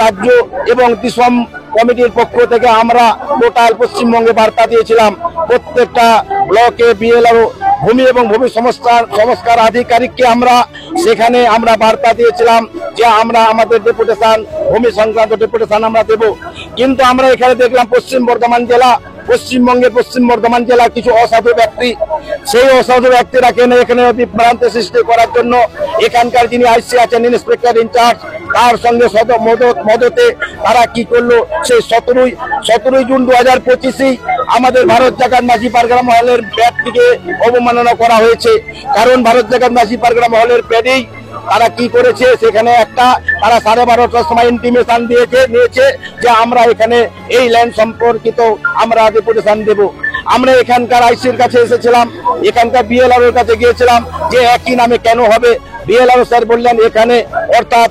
রাজ্য এবং দিসম কমিটির পক্ষ থেকে আমরা টোটাল পশ্চিমবঙ্গে বার্তা দিয়েছিলাম। প্রত্যেকটা ব্লকে বিএলআর ভূমি এবং ভূমি সংস্কার আধিকারিককে সেখানে আমরা বার্তা দিয়েছিলাম যে আমরা আমাদের ডেপুটেশন, ভূমি সংক্রান্ত ডেপুটেশন আমরা দেব। কিন্তু আমরা এখানে দেখলাম পশ্চিমবঙ্গের পশ্চিম বর্ধমান জেলা কিছু অসাধু ব্যক্তি, সেই অসাধু ব্যক্তিরা এখানে বিভ্রান্তি সৃষ্টি করার জন্য এখানকার যিনি আইসি আছেন, ইন্সপেক্টর ইনচার্জ, তার সঙ্গে মদতে তারা কি করলো, সেই 17 জুন 2025 আমাদের ভারত জাকাত মাঝি পারগনা মহলের ব্যাটটিকে অবমাননা করা হয়েছে। কারণ ভারত জাকাত মাঝি পারগনা মহলের ব্যাটেই তারা কি করেছে, সেখানে তারা 12:30টার সময় ইন্টিমেশন নিয়েছে যে আমরা এখানে এই ল্যান্ড সম্পর্কিত আমরা ডেপুটেশন দেব। আমরা এখানকার আইসির কাছে এসেছিলাম, এখানকার বিএলআর কাছে গিয়েছিলাম যে একই নামে কেন হবে। বিএলআর স্যার বললেন এখানে অর্থাৎ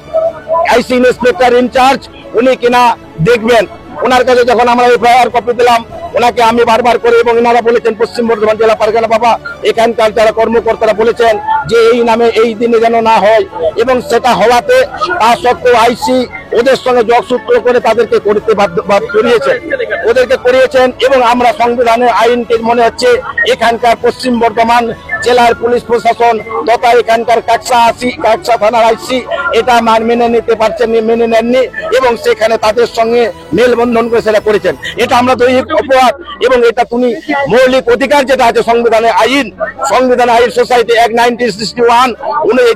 আইসি ইন্সপেক্টর ইনচার্জ উনি কিনা দেখবেন। ওনার কাছে যখন আমরা এফআইআর কপি দিলাম, ওনাকে আমি বারবার করে এবং ওনারা বলেছেন পশ্চিম বর্ধমান জেলা পারগনা বাবা এখানকার যারা কর্মকর্তারা বলেছেন যে এই নামে এই দিনে যেন না হয়, এবং সেটা হওয়াতে তা সত্ত্বেও আইসি ওদের সঙ্গে যোগসূত্র করে তাদেরকে করতে করিয়েছেন। এবং আমরা সংবিধানের আইনকে মনে হচ্ছে এখানকার পশ্চিম বর্ধমান জেলার পুলিশ প্রশাসন তথা এখানকার কাকসা থানার আইসি এটা মেনে নেননি এবং সেখানে তাদের সঙ্গে মেলবন্ধন করে সেটা করেছেন। এটা আমরা দৈহিক অপরাধ এবং এটা তুমি মৌলিক অধিকার যেটা আছে সংবিধানের আইন সোসাইটি অ্যাক্ট 1961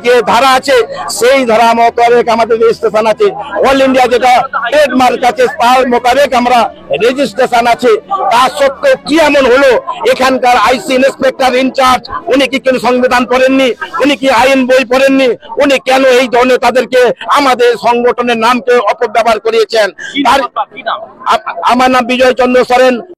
যে ধারা আছে সেই ধারা মোতাবেক আমাদের রেজিস্ট্রেশন আছে। অল ইন্ডিয়া যেটা ট্রেডমার্ক আছে তার মোতাবেক আমরা রেজিস্ট্রেশন আছে। তা সত্ত্বেও কি এমন হলো, এখানকার আইসি ইন্সপেক্টর ইনচার্জ উনি কি কেন সংবিধান পড়েননি, উনি কি আইন বই পড়েননি, উনি কেন এই ধরনের তাদেরকে আমাদের সংগঠনের নামকে অপব্যবহার করিয়েছেন। আমার নাম বিজয় চন্দ্র সরেন।